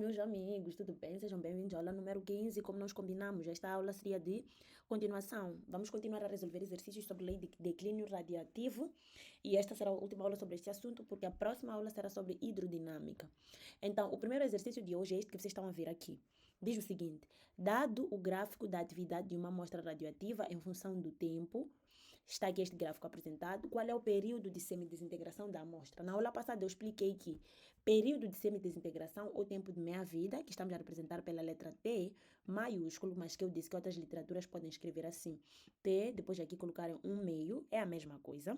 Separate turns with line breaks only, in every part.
meus amigos, tudo bem? Sejam bem-vindos à aula número 15. Como nós combinamos, esta aula seria de continuação. Vamos continuar a resolver exercícios sobre lei de declínio radiativo e esta será a última aula sobre este assunto, porque a próxima aula será sobre hidrodinâmica. Então, o primeiro exercício de hoje é este que vocês estão a ver aqui. Diz o seguinte: dado o gráfico da atividade de uma amostra radioativa em função do tempo, está aqui este gráfico apresentado, qual é o período de semidesintegração da amostra? Na aula passada eu expliquei que período de semidesintegração ou tempo de meia-vida, que estamos a representar pela letra T, maiúsculo, mas que eu disse que outras literaturas podem escrever assim. T, depois aqui colocarem um meio, é a mesma coisa.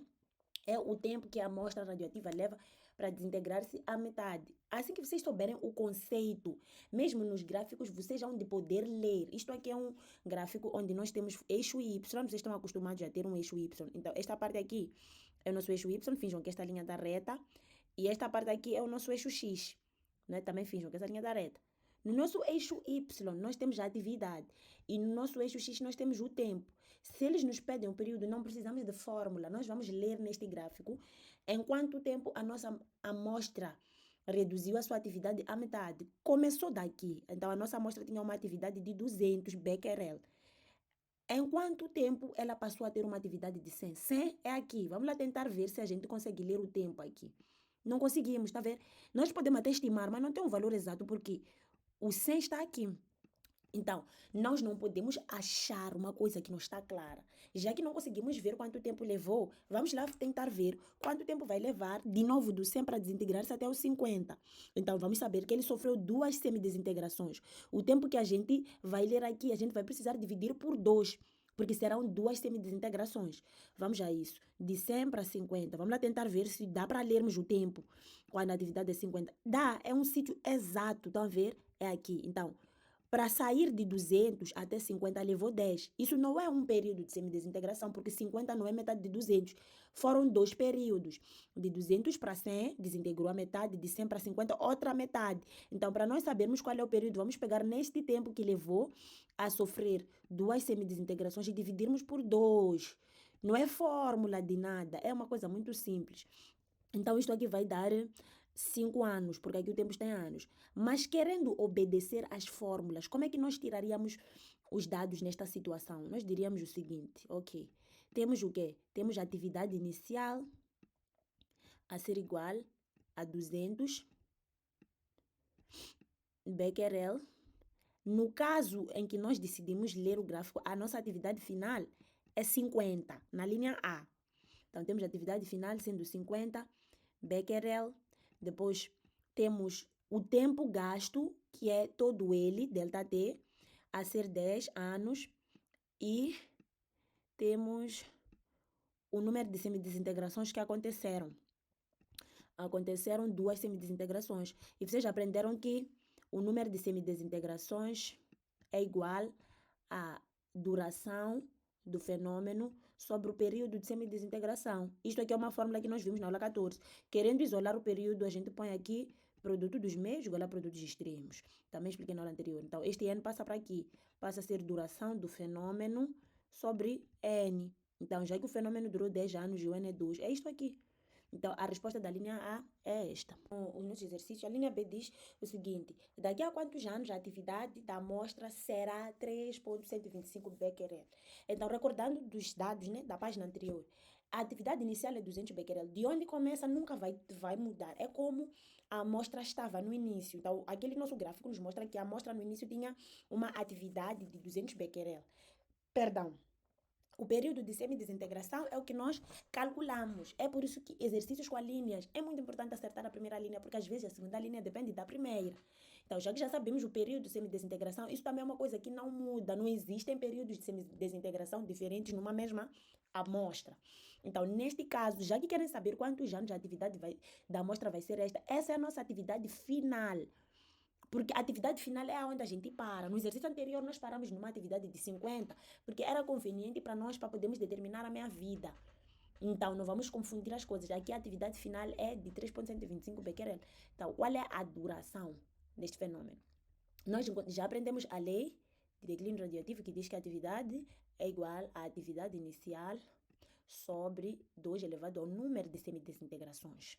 É o tempo que a amostra radioativa leva para desintegrar-se à metade. Assim que vocês souberem o conceito, mesmo nos gráficos, vocês vão de poder ler. Isto aqui é um gráfico onde nós temos eixo Y. Vocês estão acostumados a ter um eixo Y. Então, esta parte aqui é o nosso eixo Y. Finjam que esta linha está reta. E esta parte aqui é o nosso eixo X. Né? Também finjam que essa linha está reta. No nosso eixo Y, nós temos a atividade. E no nosso eixo X, nós temos o tempo. Se eles nos pedem um período, não precisamos de fórmula. Nós vamos ler neste gráfico em quanto tempo a nossa amostra reduziu a sua atividade à metade. Começou daqui. Então, a nossa amostra tinha uma atividade de 200 becquerel. Em quanto tempo ela passou a ter uma atividade de 100? 100 é aqui. Vamos lá tentar ver se a gente consegue ler o tempo aqui. Não conseguimos, tá vendo? Nós podemos até estimar, mas não tem um valor exato, porque o 100 está aqui. Então, nós não podemos achar uma coisa que não está clara. Já que não conseguimos ver quanto tempo levou, vamos lá tentar ver quanto tempo vai levar, de novo, do 100 para desintegrar-se até os 50. Então, vamos saber que ele sofreu 2 semidesintegrações. O tempo que a gente vai ler aqui, a gente vai precisar dividir por 2, porque serão 2 semidesintegrações. Vamos a isso. De 100 para 50. Vamos lá tentar ver se dá para lermos o tempo quando a atividade é 50. Dá, é um sítio exato, estão a ver? É aqui. Então, para sair de 200 até 50 levou 10. Isso não é um período de semidesintegração, porque 50 não é metade de 200. Foram 2 períodos. De 200 para 100, desintegrou a metade. De 100 para 50, outra metade. Então, para nós sabermos qual é o período, vamos pegar neste tempo que levou a sofrer 2 semidesintegrações e dividirmos por 2. Não é fórmula de nada, é uma coisa muito simples. Então, isto aqui vai dar 5 anos, porque aqui o tempo está em anos. Mas querendo obedecer às fórmulas, como é que nós tiraríamos os dados nesta situação? Nós diríamos o seguinte, ok, temos o quê? Temos a atividade inicial a ser igual a 200 becquerel. No caso em que nós decidimos ler o gráfico, a nossa atividade final é 50, na linha A. Então, temos a atividade final sendo 50 becquerel. Depois, temos o tempo gasto, que é todo ele, ΔT, a ser 10 anos. E temos o número de semidesintegrações que aconteceram. Aconteceram 2 semidesintegrações. E vocês aprenderam que o número de semidesintegrações é igual à duração do fenômeno sobre o período de semidesintegração. Isto aqui é uma fórmula que nós vimos na aula 14. Querendo isolar o período, a gente põe aqui produto dos meios igual a produtos extremos. Também expliquei na aula anterior. Então, este N passa para aqui. Passa a ser duração do fenômeno sobre N. Então, já que o fenômeno durou 10 anos e o N é 2, é isto aqui. Então, a resposta da linha A é esta. O nosso exercício, a linha B diz o seguinte: daqui a quantos anos a atividade da amostra será 3,125 becquerel? Então, recordando dos dados, né, da página anterior, a atividade inicial é 200 becquerel. De onde começa nunca vai mudar. É como a amostra estava no início. Então, aquele nosso gráfico nos mostra que a amostra no início tinha uma atividade de 200 becquerel. Perdão. O período de semidesintegração é o que nós calculamos. É por isso que exercícios com linhas é muito importante acertar a primeira linha, porque às vezes a segunda linha depende da primeira. Então, já que já sabemos o período de semidesintegração, isso também é uma coisa que não muda. Não existem períodos de semidesintegração diferentes numa mesma amostra. Então, neste caso, já que querem saber quantos anos a atividade da amostra vai ser esta, essa é a nossa atividade final. Porque a atividade final é onde a gente para. No exercício anterior, nós paramos numa atividade de 50, porque era conveniente para nós, para podermos determinar a minha vida. Então, não vamos confundir as coisas. Aqui a atividade final é de 3,125 becquerel. Então, qual é a duração deste fenômeno? Nós já aprendemos a lei de declínio radioativo, que diz que a atividade é igual à atividade inicial sobre 2 elevado ao número de semidesintegrações.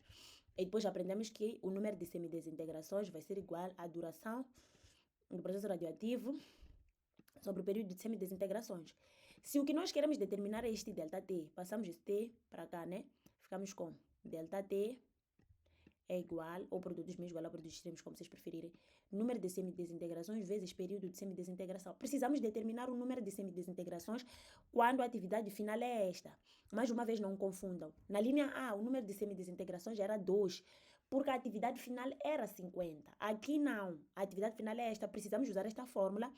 E depois aprendemos que o número de semidesintegrações vai ser igual à duração do processo radioativo sobre o período de semidesintegrações. Se o que nós queremos determinar é este ΔT, passamos esse T para cá, né? Ficamos com ΔT é igual, ou produto dos meios igual ao produto dos extremos, como vocês preferirem, número de semidesintegrações vezes período de semidesintegração. Precisamos determinar o número de semidesintegrações quando a atividade final é esta. Mais uma vez, não confundam. Na linha A, o número de semidesintegrações era 2, porque a atividade final era 50. Aqui não. A atividade final é esta. Precisamos usar esta fórmula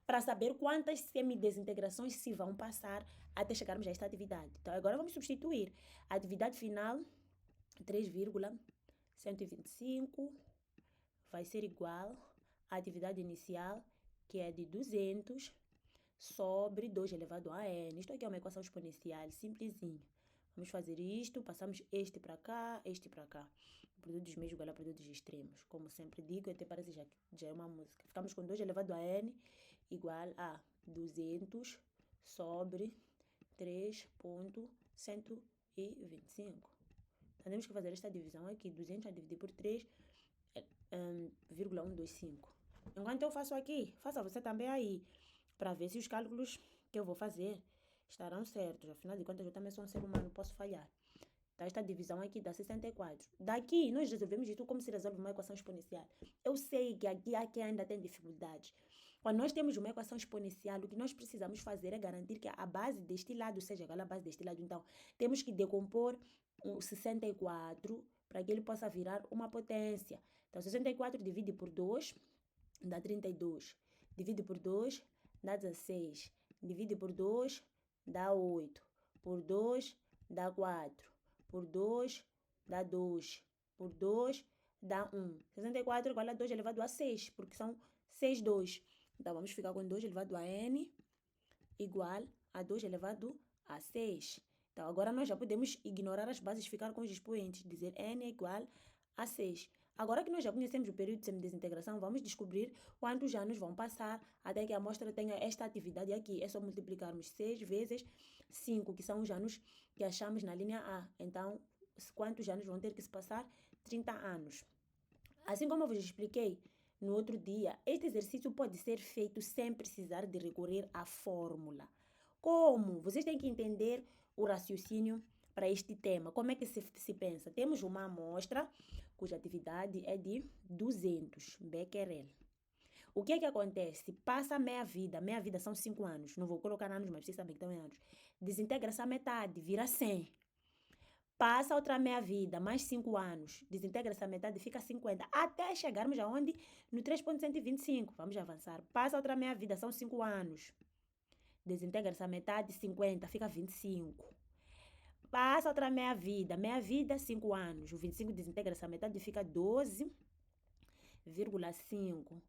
para saber quantas semidesintegrações se vão passar até chegarmos a esta atividade. Então, agora vamos substituir. A atividade final, 3,125, vai ser igual à atividade inicial, que é de 200, sobre 2 elevado a n. Isto aqui é uma equação exponencial, simplesinho. Vamos fazer isto, passamos este para cá, este para cá. O produto dos meios igual ao produto dos extremos. Como sempre digo, até parece já é uma música. Ficamos com 2 elevado a n igual a 200 sobre 3,125. Então, temos que fazer esta divisão aqui. 200 a dividir por 3, 125. Enquanto eu faço aqui, faça você também aí, para ver se os cálculos que eu vou fazer estarão certos. Afinal de contas, eu também sou um ser humano, posso falhar. Então, esta divisão aqui dá 64. Daqui, nós resolvemos isto como se resolve uma equação exponencial. Eu sei que aqui ainda tem dificuldades. Quando nós temos uma equação exponencial, o que nós precisamos fazer é garantir que a base deste lado seja igual à base deste lado. Então, temos que decompor o 64 para que ele possa virar uma potência. Então, 64 divide por 2, dá 32. Divide por 2, dá 16. Divide por 2, dá 8. Por 2, dá 4. Por 2, dá 2. Por 2, dá 1. 64 igual a 2 elevado a 6, porque são 6, 2. Então, vamos ficar com 2 elevado a n igual a 2 elevado a 6. Então, agora nós já podemos ignorar as bases e ficar com os expoentes. Dizer n é igual a 6. Agora que nós já conhecemos o período de semidesintegração, vamos descobrir quantos anos vão passar até que a amostra tenha esta atividade aqui. É só multiplicarmos 6 vezes 5, que são os anos que achamos na linha A. Então, quantos anos vão ter que se passar? 30 anos. Assim como eu vos expliquei no outro dia, este exercício pode ser feito sem precisar de recorrer à fórmula. Como? Vocês têm que entender o raciocínio para este tema. Como é que se pensa? Temos uma amostra cuja atividade é de 200 becquerel. O que é que acontece? Passa a meia-vida. Meia-vida são 5 anos. Não vou colocar anos, mas vocês sabem que também é anos. Desintegra-se a metade, vira 100. Passa outra meia-vida, mais 5 anos. Desintegra-se a metade, fica 50. Até chegarmos aonde? No 3,125. Vamos avançar. Passa outra meia-vida, são 5 anos. Desintegra-se a metade, 50, fica 25. Passa outra meia-vida, 5 anos. O 25 desintegra-se a metade, fica 12,5.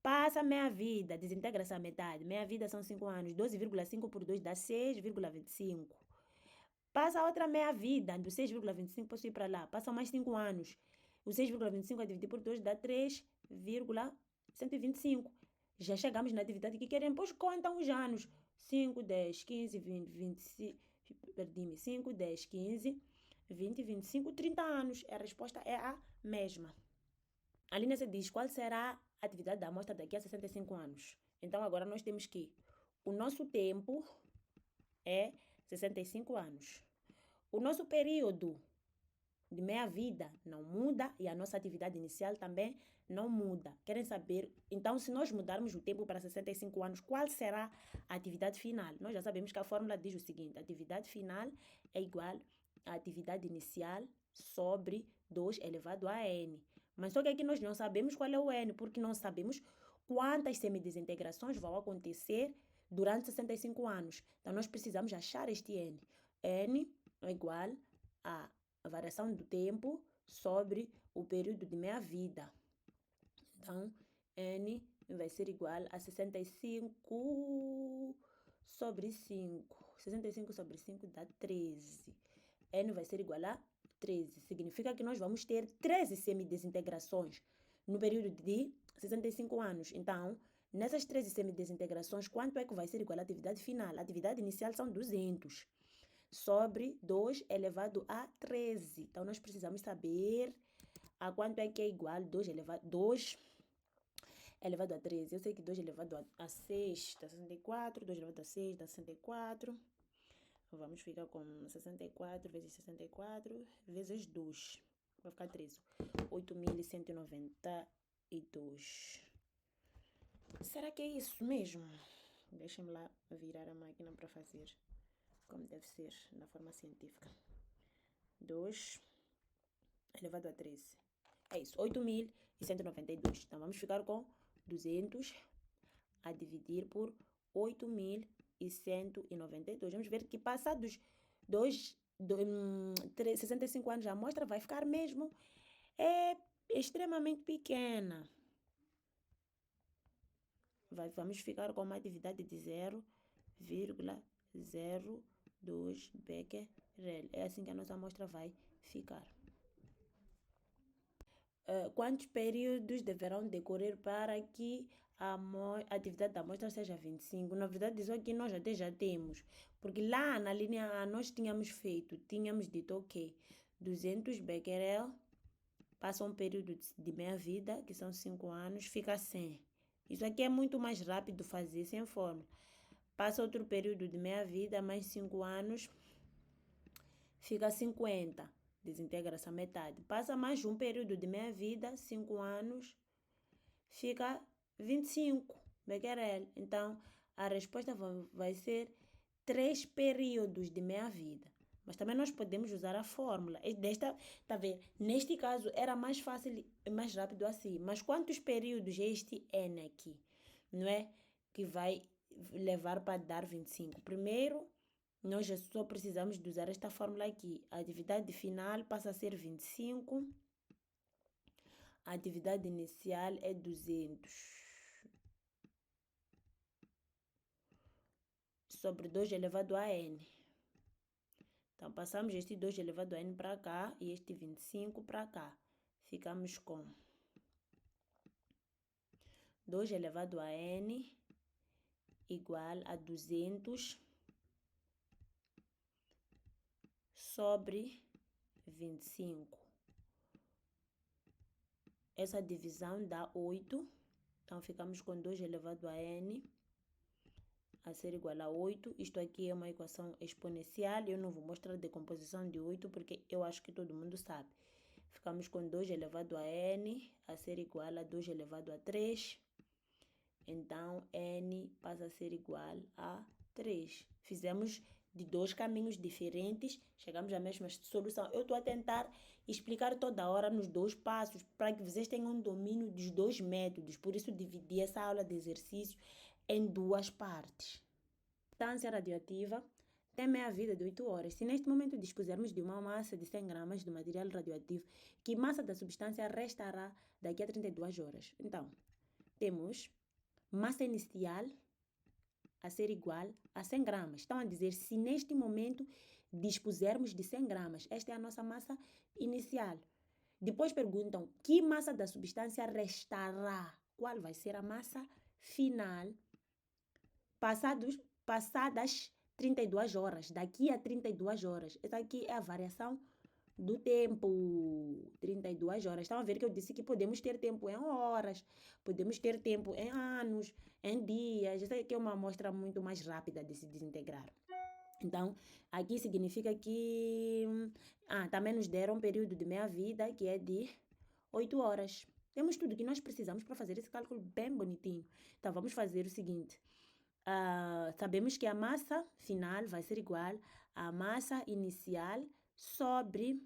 Passa meia-vida, desintegra-se a metade. Meia-vida são 5 anos. 12,5 por 2 dá 6,25. Passa outra meia-vida, do 6,25 posso ir para lá. Passam mais 5 anos. O 6,25 a dividir por 2 dá 3,125. Já chegamos na atividade que queremos. Pois contam os anos. 5, 10, 15, 20, 25... Perdi-me. 5, 10, 15, 20, 25, 30 anos. A resposta é a mesma. A linha C diz qual será a atividade da amostra daqui a 65 anos. Então, agora nós temos que o nosso tempo é 65 anos. O nosso período de meia-vida não muda e a nossa atividade inicial também não muda. Querem saber? Então, se nós mudarmos o tempo para 65 anos, qual será a atividade final? Nós já sabemos que a fórmula diz o seguinte: a atividade final é igual à atividade inicial sobre 2 elevado a n. Mas só que aqui nós não sabemos qual é o n, porque não sabemos quantas semidesintegrações vão acontecer durante 65 anos. Então, nós precisamos achar este n. n é igual a variação do tempo sobre o período de meia-vida. Então, n vai ser igual a 65 sobre 5. 65 sobre 5 dá 13. N vai ser igual a 13. Significa que nós vamos ter 13 semidesintegrações no período de 65 anos. Então, nessas 13 semidesintegrações, quanto é que vai ser igual à atividade final? A atividade inicial são 200. sobre 2 elevado a 13. Então, nós precisamos saber a quanto é que é igual 2 elevado a 13. Eu sei que 2 elevado a 6 dá 64, 2 elevado a 6 dá 64. Vamos ficar com 64 vezes 64 vezes 2. Vai ficar 13. 8.192. Será que é isso mesmo? Deixem-me lá virar a máquina para fazer como deve ser, na forma científica. 2 elevado a 13. É isso, 8.192. Então, vamos ficar com 200 a dividir por 8.192. Vamos ver que passados 65 anos, a amostra vai ficar mesmo extremamente pequena. Vamos ficar com uma atividade de 0,02 becquerel. É assim que a nossa amostra vai ficar. Quantos períodos deverão decorrer para que a atividade da amostra seja 25? Na verdade, isso aqui nós até já temos. Porque lá na linha A nós tínhamos dito, ok, 200 becquerel, passa um período de meia-vida, que são 5 anos, fica 100. Isso aqui é muito mais rápido fazer, sem fórmula. Passa outro período de meia-vida, mais 5 anos, fica 50. Desintegra-se a metade. Passa mais um período de meia-vida, 5 anos, fica 25 becquerel. Então, a resposta vai ser 3 períodos de meia-vida. Mas também nós podemos usar a fórmula. Tá vendo? Neste caso, era mais fácil e mais rápido assim. Mas quantos períodos é este N aqui? Não é? Que vai levar para dar 25. Primeiro, nós já só precisamos de usar esta fórmula aqui. A atividade final passa a ser 25. A atividade inicial é 200. Sobre 2 elevado a n. Então, passamos este 2 elevado a n para cá e este 25 para cá. Ficamos com 2 elevado a n igual a 200 sobre 25. Essa divisão dá 8. Então, ficamos com 2 elevado a n a ser igual a 8. Isto aqui é uma equação exponencial. Eu não vou mostrar a decomposição de 8 porque eu acho que todo mundo sabe. Ficamos com 2 elevado a n a ser igual a 2 elevado a 3. Então, n passa a ser igual a 3. Fizemos de 2 caminhos diferentes, chegamos à mesma solução. Eu estou a tentar explicar toda hora nos 2 passos para que vocês tenham um domínio dos 2 métodos. Por isso, dividi essa aula de exercício em 2 partes. A substância radioativa tem meia-vida de 8 horas. Se neste momento dispusermos de uma massa de 100 gramas de material radioativo, que massa da substância restará daqui a 32 horas? Então, temos massa inicial a ser igual a 100 gramas. Estão a dizer, se neste momento dispusermos de 100 gramas, esta é a nossa massa inicial. Depois perguntam, que massa da substância restará? Qual vai ser a massa final? Passadas 32 horas, daqui a 32 horas. Essa aqui é a variação do tempo, 32 horas. Estão a ver que eu disse que podemos ter tempo em horas, podemos ter tempo em anos, em dias. Essa aqui é uma amostra muito mais rápida de se desintegrar. Então, aqui significa que também nos deram um período de meia-vida, que é de 8 horas. Temos tudo que nós precisamos para fazer esse cálculo bem bonitinho. Então, vamos fazer o seguinte. Sabemos que a massa final vai ser igual à massa inicial sobre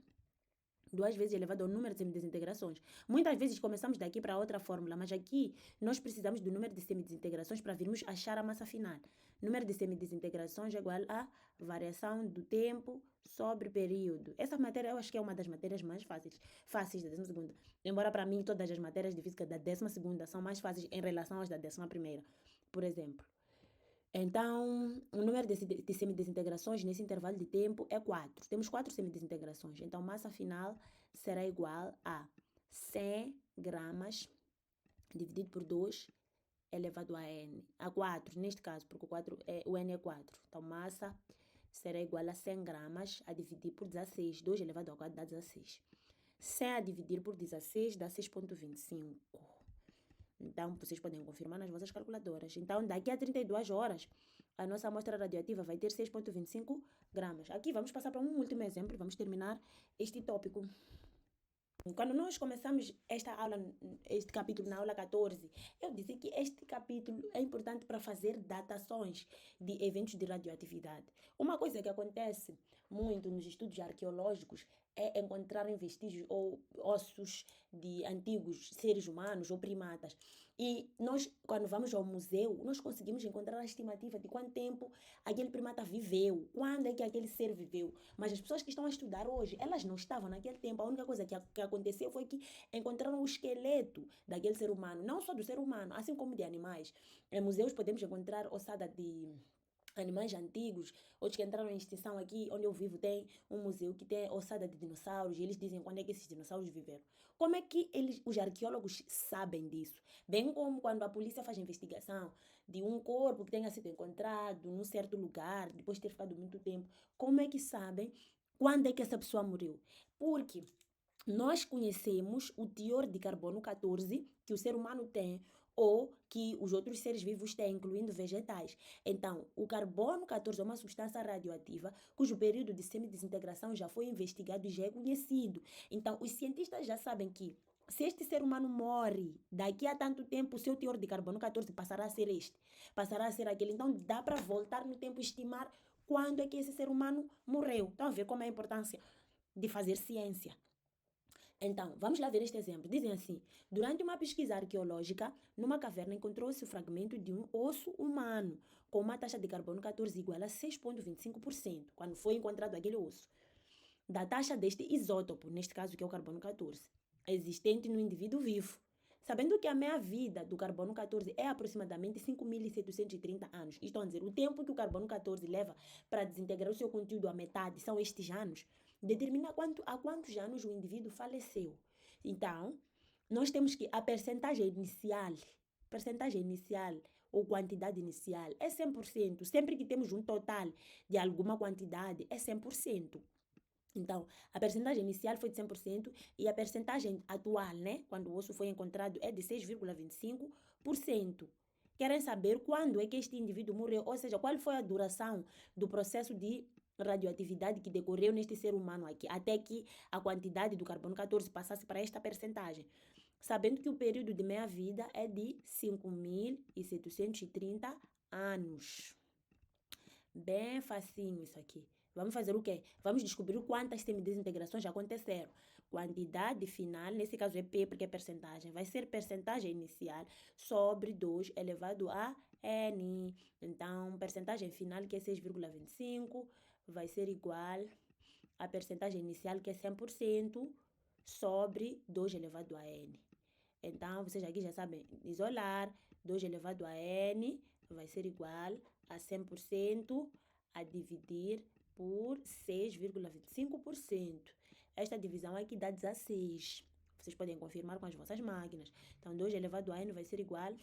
2 vezes elevado ao número de semidesintegrações. Muitas vezes começamos daqui para outra fórmula, mas aqui nós precisamos do número de semidesintegrações para virmos achar a massa final. Número de semidesintegrações é igual a variação do tempo sobre período. Essa matéria eu acho que é uma das matérias mais fáceis da 12ª. Embora para mim todas as matérias de física da 12ª são mais fáceis em relação às da 11ª. Por exemplo. Então, o número de semidesintegrações nesse intervalo de tempo é 4. Temos 4 semidesintegrações. Então, massa final será igual a 100 gramas dividido por 2 elevado a n. A 4, neste caso, porque o n é 4. Então, massa será igual a 100 gramas a dividir por 16. 2 elevado ao quadrado dá 16. 100 a dividir por 16 dá 6,25. Então, vocês podem confirmar nas vossas calculadoras. Então, daqui a 32 horas, a nossa amostra radioativa vai ter 6,25 gramas. Aqui vamos passar para um último exemplo. Vamos terminar este tópico. Quando nós começamos este capítulo na aula 14, eu disse que este capítulo é importante para fazer datações de eventos de radioatividade. Uma coisa que acontece muito nos estudos arqueológicos é encontrarem vestígios ou ossos de antigos seres humanos ou primatas. E nós, quando vamos ao museu, nós conseguimos encontrar a estimativa de quanto tempo aquele primata viveu, quando é que aquele ser viveu. Mas as pessoas que estão a estudar hoje, elas não estavam naquele tempo. A única coisa que aconteceu foi que encontraram o esqueleto daquele ser humano, não só do ser humano, assim como de animais. Em museus podemos encontrar ossada de animais antigos, outros que entraram em extinção. Aqui onde eu vivo tem um museu que tem ossada de dinossauros e eles dizem quando é que esses dinossauros viveram. Como é que os arqueólogos sabem disso? Bem como quando a polícia faz investigação de um corpo que tenha sido encontrado num certo lugar, depois de ter ficado muito tempo, como é que sabem quando é que essa pessoa morreu? Porque nós conhecemos o teor de carbono 14 que o ser humano tem ou que os outros seres vivos têm, incluindo vegetais. Então, o carbono 14 é uma substância radioativa cujo período de semidesintegração já foi investigado e já é conhecido. Então, os cientistas já sabem que se este ser humano morre, daqui a tanto tempo o seu teor de carbono 14 passará a ser este, passará a ser aquele. Então, dá para voltar no tempo e estimar quando é que esse ser humano morreu. Estão a ver como é a importância de fazer ciência. Então, vamos lá ver este exemplo. Dizem assim: durante uma pesquisa arqueológica, numa caverna encontrou-se o fragmento de um osso humano com uma taxa de carbono 14 igual a 6,25%, quando foi encontrado aquele osso, da taxa deste isótopo, neste caso que é o carbono 14, existente no indivíduo vivo. Sabendo que a meia-vida do carbono 14 é aproximadamente 5.730 anos, isto a dizer, o tempo que o carbono 14 leva para desintegrar o seu conteúdo à metade são estes anos, determina há quantos anos o indivíduo faleceu. Então, nós temos que a percentagem inicial ou quantidade inicial é 100%. Sempre que temos um total de alguma quantidade, é 100%. Então, a percentagem inicial foi de 100% e a percentagem atual, né, quando o osso foi encontrado, é de 6,25%. Querem saber quando é que este indivíduo morreu, ou seja, qual foi a duração do processo de radioatividade que decorreu neste ser humano aqui, até que a quantidade do carbono 14 passasse para esta percentagem. Sabendo que o período de meia-vida é de 5.730 anos. Bem facinho isso aqui. Vamos fazer o quê? Vamos descobrir quantas semidesintegrações já aconteceram. Quantidade final, nesse caso é P porque é percentagem, vai ser percentagem inicial sobre 2 elevado a N. Então, percentagem final, que é 6,25, vai ser igual a percentagem inicial, que é 100%, sobre 2 elevado a N. Então, vocês aqui já sabem isolar. 2 elevado a N vai ser igual a 100% a dividir por 6,25%. Esta divisão aqui dá 16. Vocês podem confirmar com as vossas máquinas. Então, 2 elevado a N vai ser igual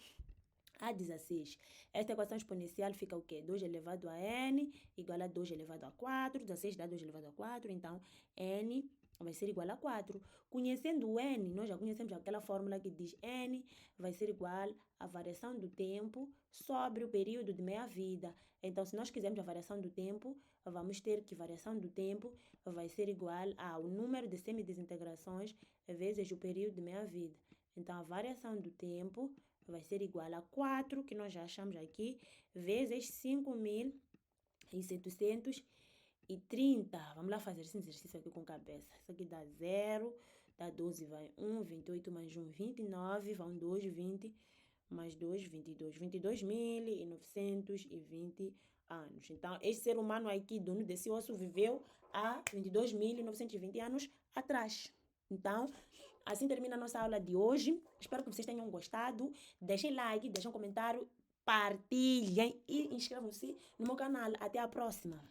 a 16. Esta equação exponencial fica o quê? 2 elevado a N igual a 2 elevado a 4. 16 dá 2 elevado a 4. Então, N vai ser igual a 4. Conhecendo o N, nós já conhecemos aquela fórmula que diz N vai ser igual à variação do tempo sobre o período de meia-vida. Então, se nós quisermos a variação do tempo, vamos ter que a variação do tempo vai ser igual ao número de semidesintegrações vezes o período de meia-vida. Então, a variação do tempo vai ser igual a 4, que nós já achamos aqui, vezes 5.730. Vamos lá fazer esse exercício aqui com cabeça. Isso aqui dá 0, dá 12, vai 1, 28 mais 1, 29, vão 2, 20, mais 2, 22. 22.920 anos. Então, este ser humano aqui, dono desse osso, viveu há 22.920 anos atrás. Então, assim termina a nossa aula de hoje. Espero que vocês tenham gostado. Deixem like, deixem um comentário, partilhem e inscrevam-se no meu canal. Até a próxima!